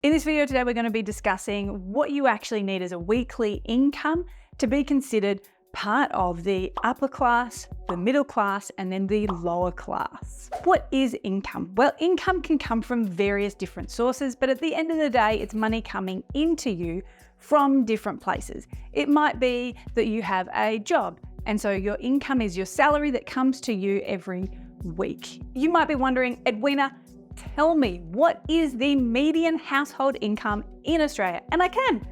In this video today, we're going to be discussing what you actually need as a weekly income to be considered part of the upper class, the middle class, and then the lower class. What is income? Well, income can come from various different sources, but at the end of the day, it's money coming into you from different places. It might be that you have a job, and so your income is your salary that comes to you every week. You might be wondering, Edwena, tell me, what is the median household income in Australia? And I can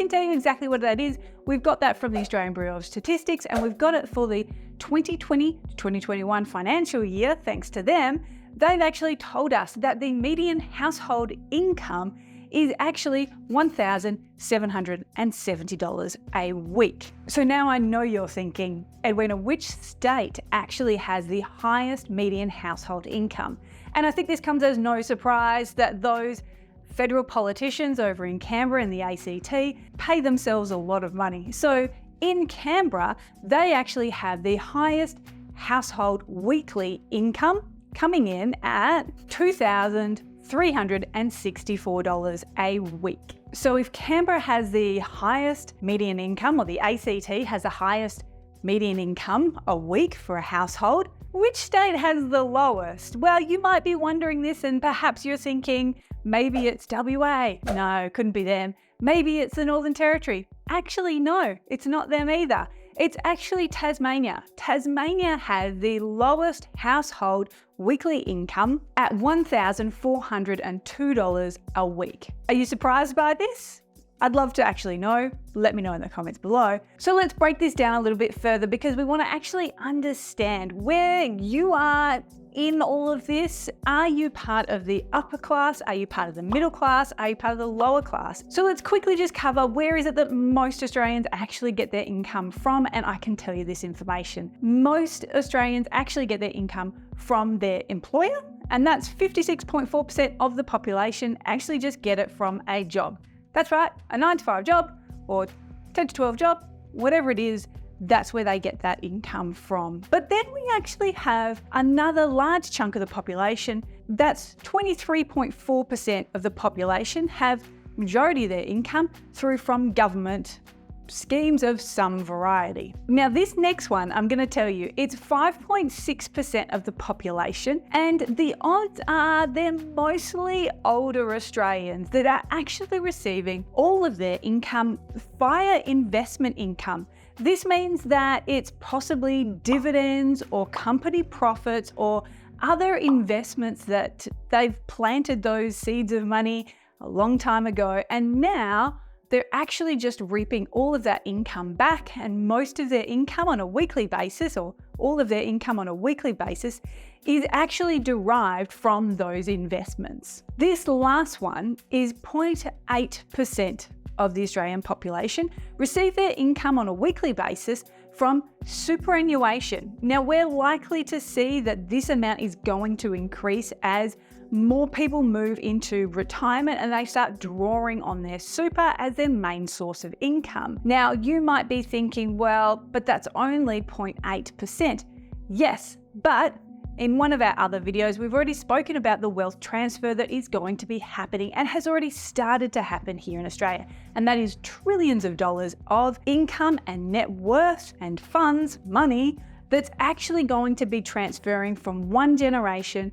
tell you exactly what that is. We've got that from the Australian Bureau of Statistics, and we've got it for the 2020 to 2021 financial year. Thanks to them, they've actually told us that the median household income is actually $1,770 a week. So now I know you're thinking, Edwena, which state actually has the highest median household income? And I think this comes as no surprise that those federal politicians over in Canberra and the ACT pay themselves a lot of money. So in Canberra, they actually have the highest household weekly income coming in at $2,364 a week. So if Canberra has the highest median income, or the ACT has the highest median income a week for a household, which state has the lowest? Well, you might be wondering this, and perhaps you're thinking, maybe it's WA. No, couldn't be them. Maybe it's the Northern Territory. Actually, no, it's not them either. It's actually Tasmania. Tasmania has the lowest household weekly income at $1,402 a week. Are you surprised by this? I'd love to actually know. Let me know in the comments below. So let's break this down a little bit further, because we want to actually understand where you are in all of this. Are you part of the upper class? Are you part of the middle class? Are you part of the lower class? So let's quickly just cover where is it that most Australians actually get their income from, and I can tell you this information. Most Australians actually get their income from their employer, and that's 56.4% of the population actually just get it from a job. That's right, a 9-to-5 job or 10 to 12 job, whatever it is, that's where they get that income from. But then we actually have another large chunk of the population, that's 23.4% of the population have majority of their income through from government schemes of some variety. Now this next one, I'm going to tell you, it's 5.6% of the population, and the odds are they're mostly older Australians that are actually receiving all of their income via investment income. This means that it's possibly dividends or company profits or other investments that they've planted those seeds of money a long time ago, and now they're actually just reaping all of that income back, and most of their income on a weekly basis, or all of their income on a weekly basis, is actually derived from those investments. This last one is 0.8% of the Australian population receive their income on a weekly basis from superannuation. Now we're likely to see that this amount is going to increase as more people move into retirement and they start drawing on their super as their main source of income. Now you might be thinking, well, but that's only 0.8%. Yes, but in one of our other videos, we've already spoken about the wealth transfer that is going to be happening and has already started to happen here in Australia. And that is trillions of dollars of income and net worth and funds, money, that's actually going to be transferring from one generation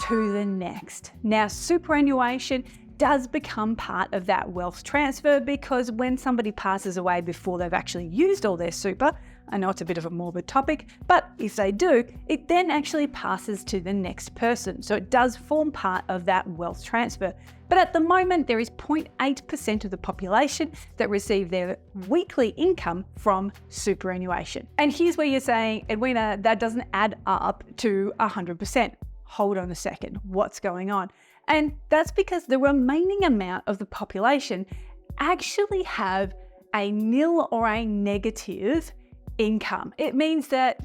to the next. Now, superannuation does become part of that wealth transfer, because when somebody passes away before they've actually used all their super, I know it's a bit of a morbid topic, but if they do, it then actually passes to the next person. So it does form part of that wealth transfer. But at the moment, there is 0.8% of the population that receive their weekly income from superannuation. And here's where you're saying, Edwena, that doesn't add up to 100%. Hold on a second, what's going on? And that's because the remaining amount of the population actually have a nil or a negative income. It means that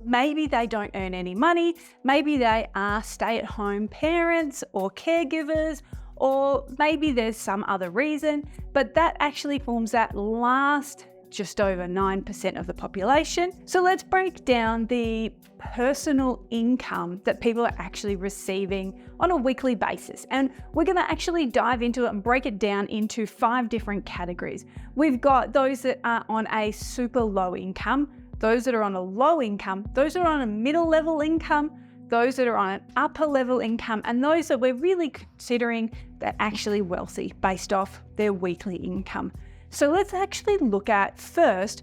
maybe they don't earn any money, maybe they are stay-at-home parents or caregivers, or maybe there's some other reason, but that actually forms that last just over 9% of the population. So let's break down the personal income that people are actually receiving on a weekly basis. And we're going to actually dive into it and break it down into 5 different categories. We've got those that are on a super low income, those that are on a low income, those that are on a middle level income, those that are on an upper level income, and those that we're really considering that are actually wealthy based off their weekly income. So let's actually look at first,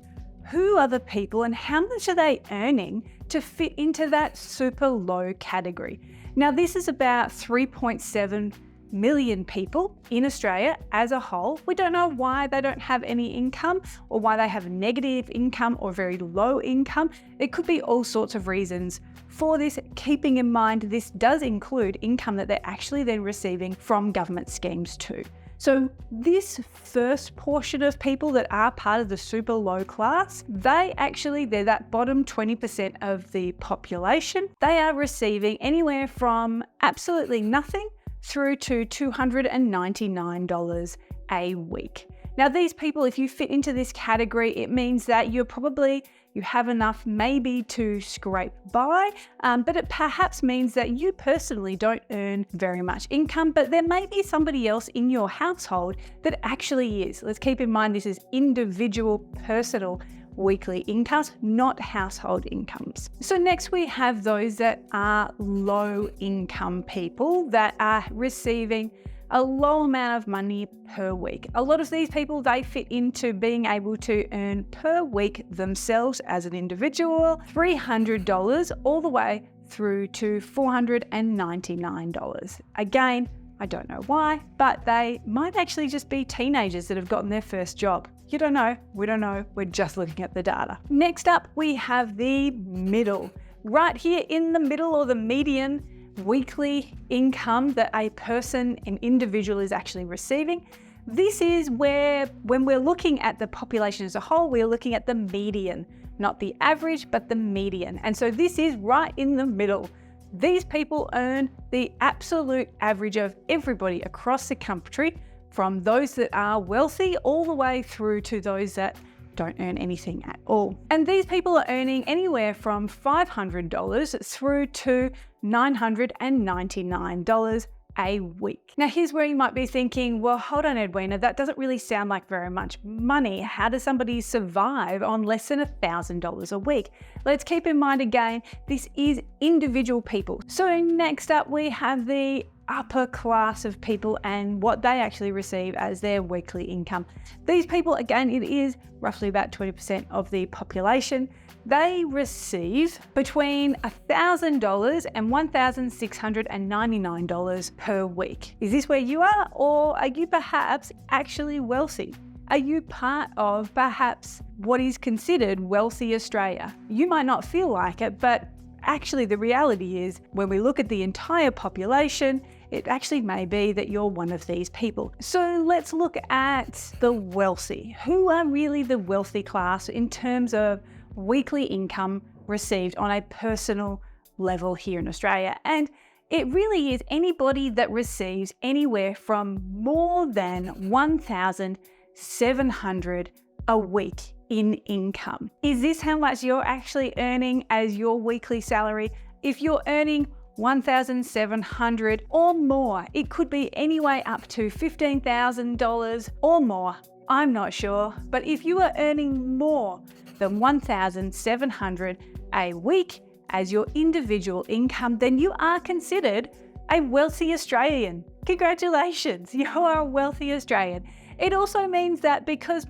who are the people and how much are they earning to fit into that super low category? Now, this is about 3.7 million people in Australia as a whole. We don't know why they don't have any income or why they have negative income or very low income. It could be all sorts of reasons for this, keeping in mind this does include income that they're actually then receiving from government schemes too. So this first portion of people that are part of the super low class, they're that bottom 20% of the population. They are receiving anywhere from absolutely nothing through to $299 a week. Now, these people, if you fit into this category, it means that you have enough maybe to scrape by, but it perhaps means that you personally don't earn very much income, but there may be somebody else in your household that actually is. Let's keep in mind this is individual, personal weekly incomes, not household incomes. So next we have those that are low income people that are receiving a low amount of money per week. A lot of these people, they fit into being able to earn per week themselves as an individual, $300 all the way through to $499. Again, I don't know why, but they might actually just be teenagers that have gotten their first job. You don't know, we don't know, we're just looking at the data. Next up, we have the middle. Right here in the middle, or the median weekly income that a person, an individual, is actually receiving. This is where, when we're looking at the population as a whole, we're looking at the median, not the average, but the median. And so this is right in the middle. These people earn the absolute average of everybody across the country, from those that are wealthy all the way through to those that don't earn anything at all. And these people are earning anywhere from $500 through to $999 a week. Now, here's where you might be thinking, well, hold on, Edwena, that doesn't really sound like very much money. How does somebody survive on less than $1,000 a week? Let's keep in mind again, this is individual people. So next up, we have the upper class of people and what they actually receive as their weekly income. These people, again, it is roughly about 20% of the population. They receive between $1,000 and $1,699 per week. Is this where you are, or are you perhaps actually wealthy? Are you part of perhaps what is considered wealthy Australia? You might not feel like it, but actually the reality is when we look at the entire population, it actually may be that you're one of these people. So let's look at the wealthy. Who are really the wealthy class in terms of weekly income received on a personal level here in Australia? And it really is anybody that receives anywhere from more than $1,700 a week in income. Is this how much you're actually earning as your weekly salary? If you're earning $1,700 or more, it could be anyway up to $15,000 or more. I'm not sure, but if you are earning more than $1,700 a week as your individual income, then you are considered a wealthy Australian. Congratulations, you are a wealthy Australian. It also means that because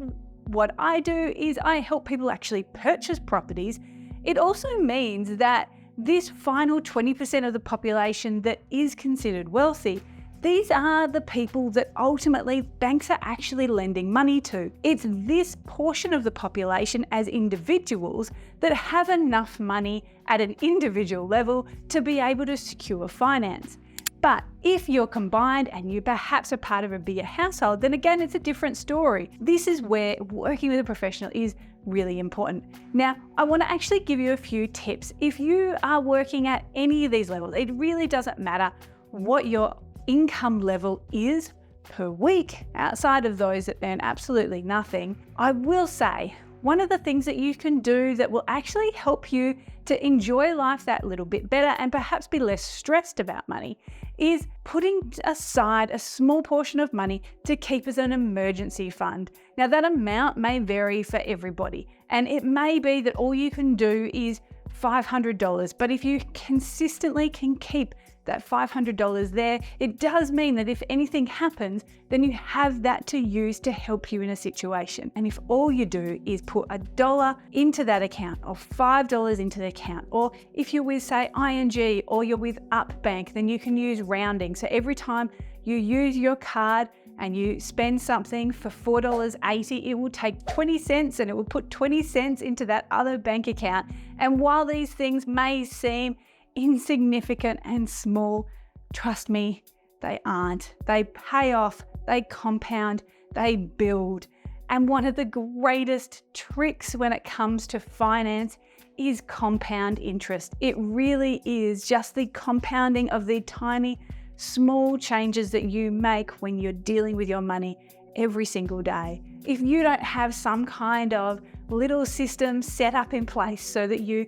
what I do is I help people actually purchase properties, it also means that this final 20% of the population that is considered wealthy, these are the people that ultimately banks are actually lending money to. It's this portion of the population as individuals that have enough money at an individual level to be able to secure finance. But if you're combined and you perhaps are part of a bigger household, then again, it's a different story. This is where working with a professional is really important. Now, I want to actually give you a few tips. If you are working at any of these levels, it really doesn't matter what your income level is per week outside of those that earn absolutely nothing. I will say one of the things that you can do that will actually help you to enjoy life that little bit better and perhaps be less stressed about money is putting aside a small portion of money to keep as an emergency fund. Now, that amount may vary for everybody, and it may be that all you can do is $500, but if you consistently can keep that $500 there, it does mean that if anything happens, then you have that to use to help you in a situation. And if all you do is put $1 into that account or $5 into the account, or if you're with, say, ING or you're with UpBank, then you can use rounding. So every time you use your card and you spend something for $4.80, it will take 20 cents and it will put 20 cents into that other bank account. And while these things may seem insignificant and small, trust me, they aren't. They pay off, they compound, they build. And one of the greatest tricks when it comes to finance is compound interest. It really is just the compounding of the tiny, small changes that you make when you're dealing with your money every single day. If you don't have some kind of little system set up in place so that you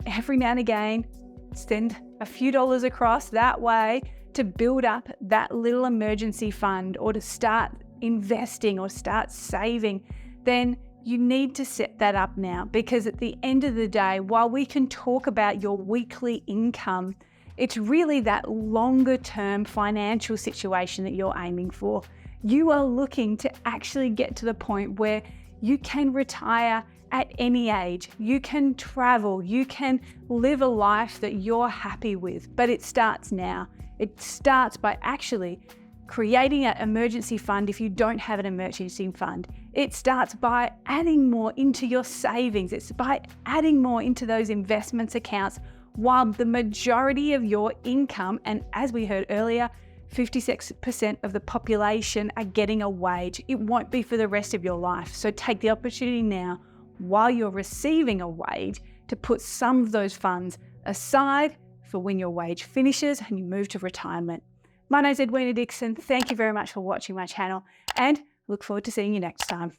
every now and again send a few dollars across that way to build up that little emergency fund or to start investing or start saving, then you need to set that up now, because at the end of the day, while we can talk about your weekly income, it's really that longer term financial situation that you're aiming for. You are looking to actually get to the point where you can retire at any age, you can travel, you can live a life that you're happy with, but it starts now. It starts by actually creating an emergency fund if you don't have an emergency fund. It starts by adding more into your savings. It's by adding more into those investments accounts, while the majority of your income, and as we heard earlier, 56% of the population are getting a wage. It won't be for the rest of your life. So take the opportunity now, while you're receiving a wage, to put some of those funds aside for when your wage finishes and you move to retirement. My name's Edwena Dixon. Thank you very much for watching my channel, and look forward to seeing you next time.